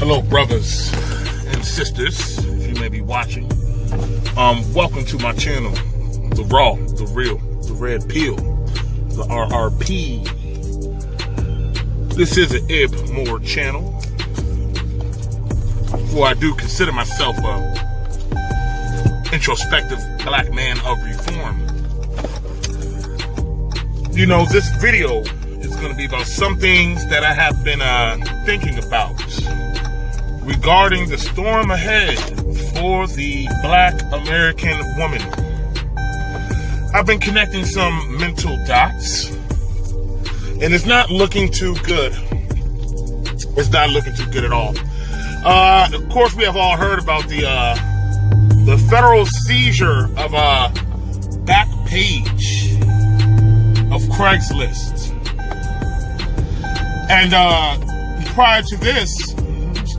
Hello, brothers and sisters, if you may be watching. Welcome to my channel, The Raw, The Real, The Red Pill, the RRP. This is an Ibmor channel, for I do consider myself a introspective black man of reform. You know, this video is going to be about some things that I have been thinking about regarding the storm ahead for the Black American woman. I've been connecting some mental dots, and it's not looking too good. It's not looking too good at all. Of course, we have all heard about the federal seizure of Backpage of Craigslist. And prior to this,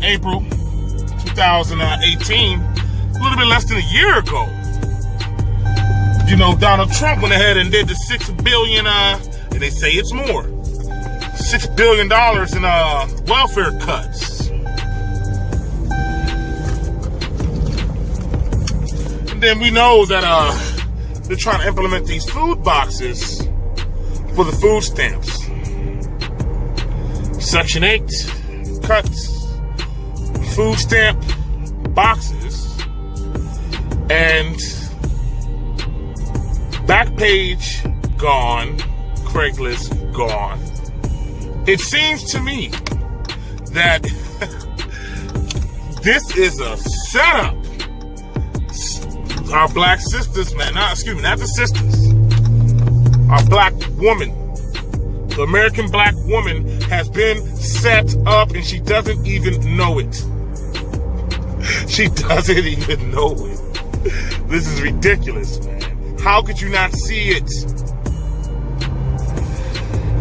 April 2018, a little bit less than a year ago, you know, Donald Trump went ahead and did the $6 billion, and they say it's more, $6 billion in welfare cuts. And then we know that they're trying to implement these food boxes for the food stamps. SECT.8 cuts, food stamp boxes, and Backpage gone, Craigslist gone. It seems to me that this is a setup. Our black sisters, man, not the sisters, our black woman, the American black woman has been set up, and she doesn't even know it. She doesn't even know it. This is ridiculous, man. How could you not see it?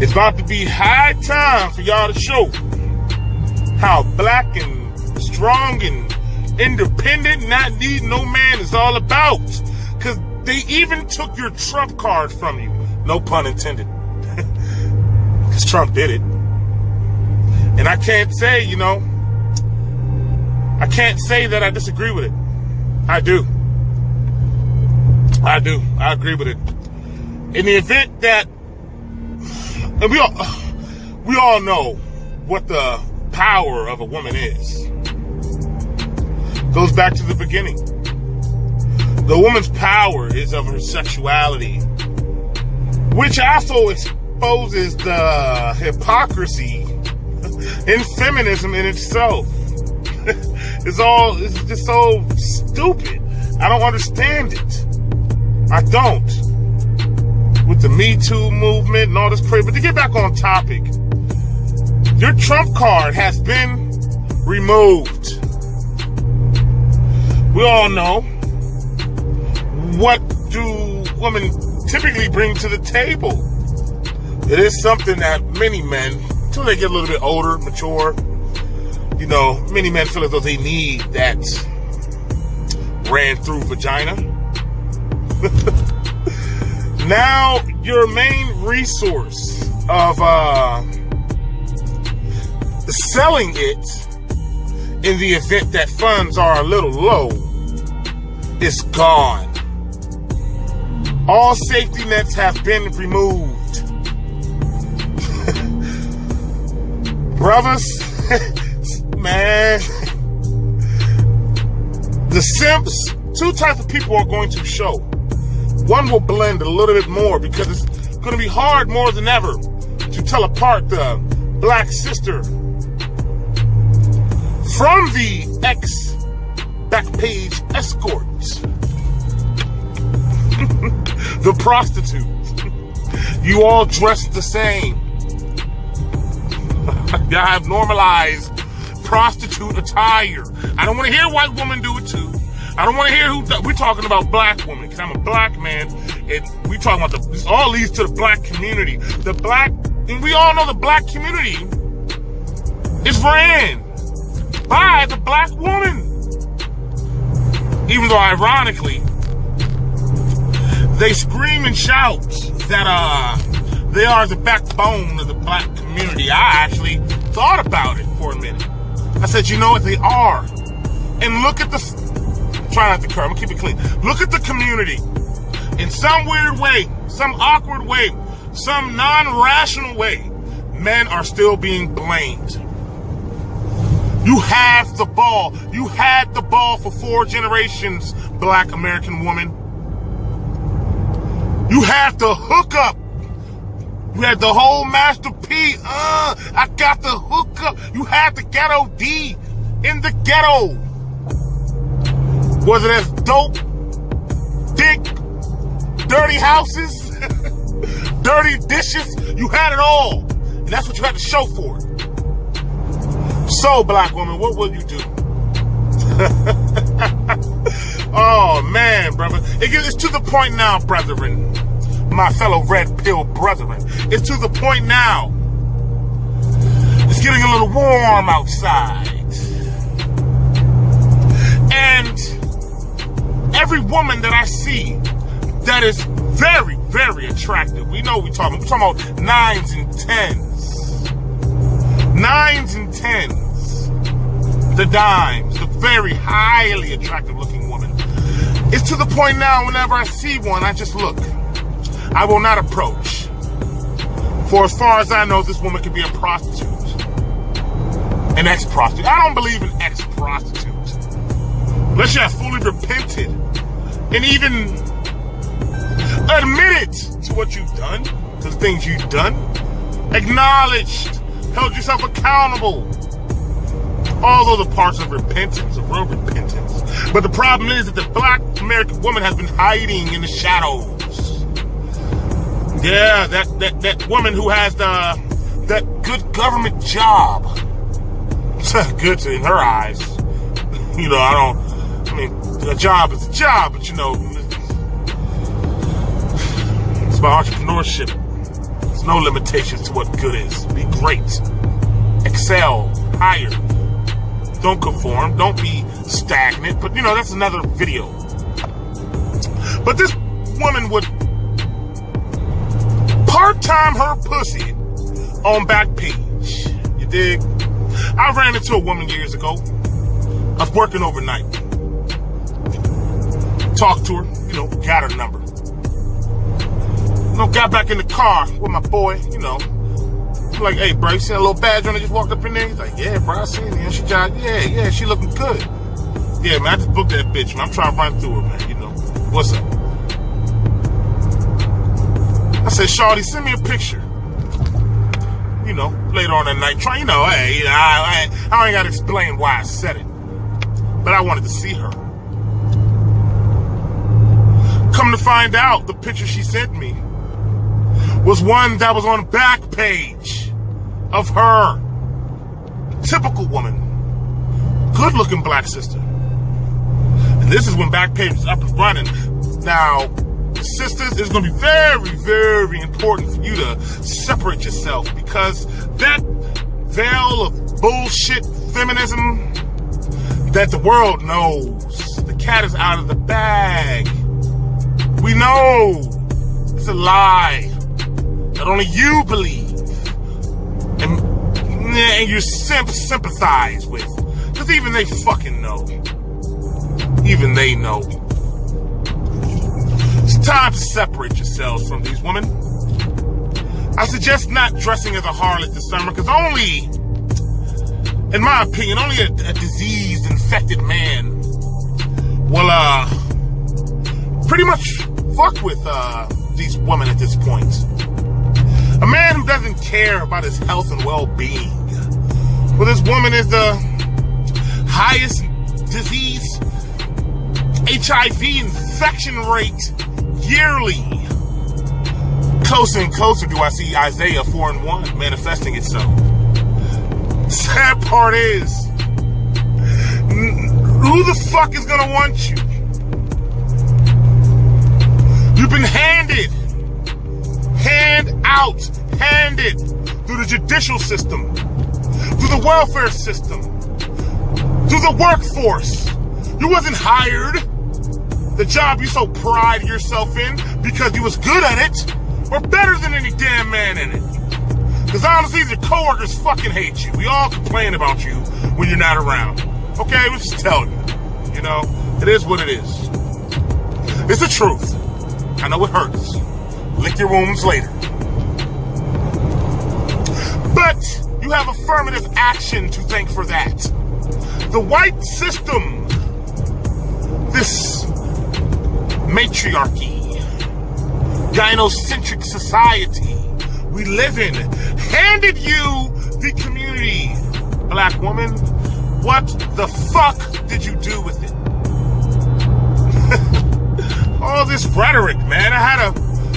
It's about to be high time for y'all to show how black and strong and independent, not needing no man is all about. Because they even took your Trump card from you. No pun intended. Because Trump did it. And I can't say, you know, I can't say that I disagree with it. I do. I agree with it. In the event that, and we all know what the power of a woman is. Goes back to the beginning. The woman's power is of her sexuality, which also exposes the hypocrisy in feminism in itself. It's just so stupid. I don't understand it. I don't. With the Me Too movement and all this crazy. But to get back on topic, your Trump card has been removed. We all know, what do women typically bring to the table? It is something that many men, until they get a little bit older, mature, you know, many men feel as though they need that ran through vagina. Now, your main resource of selling it in the event that funds are a little low is gone. All safety nets have been removed. Brothers, man, the simps, two types of people are going to show. One will blend a little bit more because it's going to be hard more than ever to tell apart the black sister from the ex-Backpage escorts. The prostitute. You all dress the same. Y'all have normalized prostitute attire. I don't want to hear white women do it too. I don't want to hear we're talking about black women, because I'm a black man, and we talking about this all leads to the black community. And we all know the black community is ran by the black woman. Even though, ironically, they scream and shout that they are the backbone of the black community. I actually thought about it for a minute. I said, you know what? They are. And look at the... Try not to curse. I'm going to keep it clean. Look at the community. In some weird way, some awkward way, some non-rational way, men are still being blamed. You have the ball. You had the ball for 4 generations, black American woman. You had the hookup. You had the whole Master P. I got the hookup. You had the ghetto D in the ghetto. Was it as dope, dick, dirty houses, dirty dishes? You had it all. And that's what you had to show for it. So, black woman, what will you do? Oh, man, brother. It's to the point now, brethren. My fellow red pill brethren. It's to the point now. It's getting a little warm outside. And every woman that I see that is very, very attractive. We know we're talking about 9s and 10s. 9s and 10s. The dimes. The very highly attractive looking woman. It's to the point now whenever I see one, I just look. I will not approach. For as far as I know, this woman could be a prostitute. An ex-prostitute. I don't believe in ex-prostitute. Unless you have fully repented and even admitted to what you've done, to the things you've done, acknowledged, held yourself accountable. All those are parts of repentance, of real repentance. But the problem is that the black American woman has been hiding in the shadows. Yeah, that woman who has that good government job. Good in her eyes. You know, a job is a job, but you know, it's about entrepreneurship. There's no limitations to what good is. Be great. Excel. Higher. Don't conform. Don't be stagnant. But, you know, that's another video. But this woman would part-time her pussy on Backpage. You dig? I ran into a woman years ago. I was working overnight. Talked to her, you know, got her number. You know, got back in the car with my boy, you know. I'm like, hey, bro, you seen a little badge on her? Just walked up in there. He's like, yeah, bro, I seen it. And she got, yeah, she looking good. Yeah, man, I just booked that bitch, man. I'm trying to run through her, man, you know. What's up? I said, shawty, send me a picture. You know, later on that night, you know, hey, I ain't got to explain why I said it. But I wanted to see her. Come to find out, the picture she sent me was one that was on Backpage of her. Typical woman. Good-looking black sister. And this is when Backpage is up and running. Now, sisters, it's going to be very, very important for you to separate yourself, because that veil of bullshit feminism that the world knows, the cat is out of the bag. We know it's a lie that only you believe and you sympathize with, because even they fucking know. Even they know. It's time to separate yourselves from these women. I suggest not dressing as a harlot this summer, because only, in my opinion, only a diseased, infected man will pretty much fuck with these women at this point. A man who doesn't care about his health and well-being. Well, this woman is the highest disease HIV infection rate yearly. Closer and closer do I see Isaiah 4:1 manifesting itself. Sad part is, who the fuck is gonna want you? You've been handed through the judicial system, through the welfare system, through the workforce. You wasn't hired. The job you so pride yourself in because you was good at it, or better than any damn man in it. Because honestly, your coworkers fucking hate you. We all complain about you when you're not around. Okay, we'll just tell you. You know, it is what it is. It's the truth. I know it hurts. Lick your wounds later. But you have affirmative action to thank for that. The white system, this matriarchy, gynocentric society we live in, handed you the community. Black woman, what the fuck did you do with it? All this rhetoric, man. I had a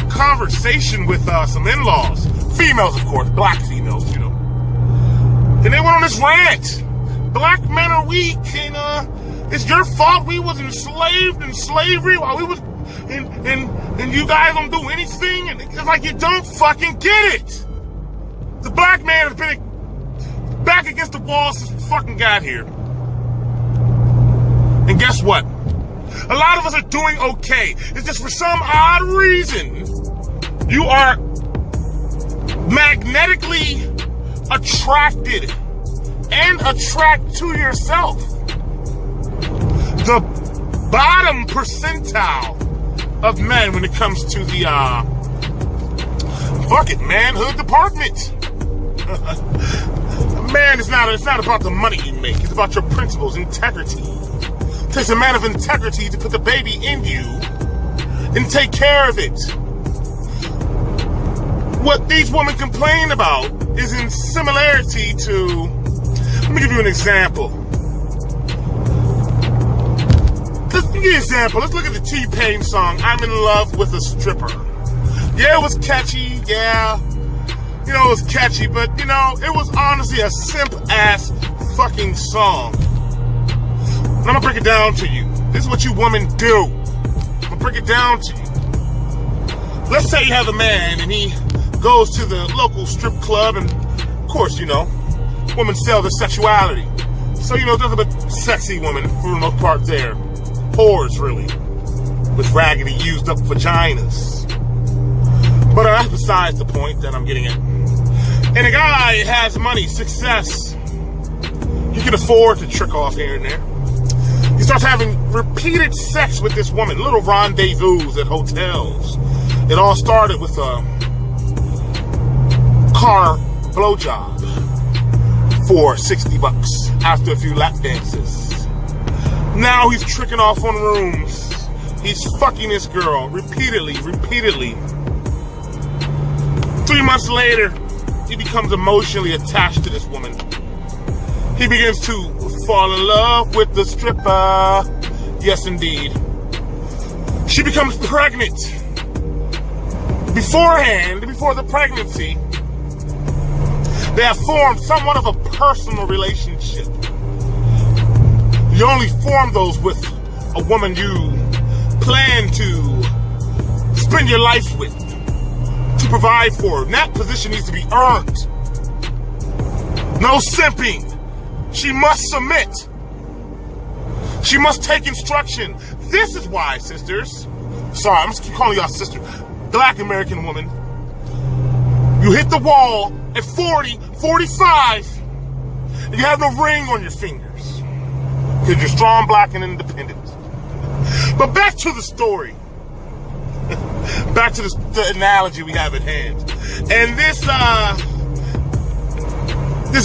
conversation with some in-laws. Females, of course. Black females, you know. And they went on this rant. Black men are weak, and it's your fault we was enslaved in slavery while we was... And you guys don't do anything? And it's like you don't fucking get it. The black man has been back against the wall since we fucking got here. And guess what? A lot of us are doing okay. It's just for some odd reason, you are magnetically attracted and attract to yourself the bottom percentile of men when it comes to the fuck it, manhood department. Man, it's not about the money you make. It's about your principles, integrity. It takes a man of integrity to put the baby in you and take care of it. What these women complain about is in similarity to, let me give you an example. Let's give you an example. Let's look at the T-Pain song, I'm in Love with a Stripper. Yeah, it was catchy, yeah. You know, it was catchy, but, you know, it was honestly a simp-ass fucking song. And I'm gonna break it down to you. This is what you women do. I'm gonna break it down to you. Let's say you have a man and he goes to the local strip club, and of course, you know, women sell their sexuality. So, you know, nothing but sexy women for the most part there. Whores, really. With raggedy, used up vaginas. But that's besides the point that I'm getting at. And a guy has money, success. He can afford to trick off here and there. He starts having repeated sex with this woman, little rendezvous at hotels. It all started with a car blowjob for $60 after a few lap dances. Now he's tricking off on rooms. He's fucking this girl repeatedly. 3 months later, he becomes emotionally attached to this woman. He begins to fall in love with the stripper. Yes, indeed. She becomes pregnant. Before the pregnancy, they have formed somewhat of a personal relationship. You only form those with a woman you plan to spend your life with, to provide for. And that position needs to be earned. No simping. She must submit. She must take instruction. This is why, sisters. Sorry, I'm just keep calling y'all sister. Black American woman. You hit the wall at 40, 45, and you have no ring on your fingers. Because you're strong, black, and independent. But back to the story. Back to the analogy we have at hand. And this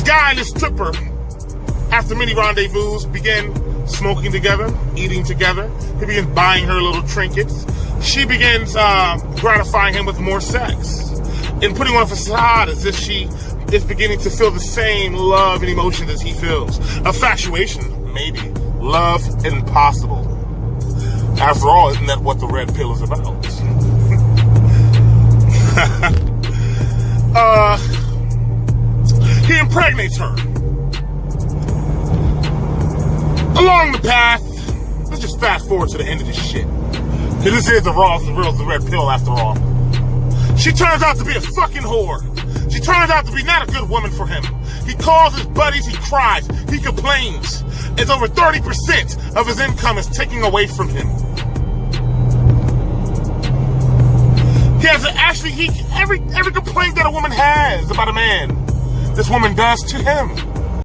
guy and this stripper, after many rendezvous, began smoking together, eating together. He begins buying her little trinkets. She begins gratifying him with more sex and putting on a facade as if she is beginning to feel the same love and emotion as he feels. Infatuation, maybe. Love impossible. After all, isn't that what the red pill is about? He impregnates her. Along the path, let's just fast forward to the end of this shit. Because this is the red pill after all. She turns out to be a fucking whore. She turns out to be not a good woman for him. He calls his buddies, he cries, he complains. It's over 30% of his income is taken away from him. He has every complaint that a woman has about a man, this woman does to him.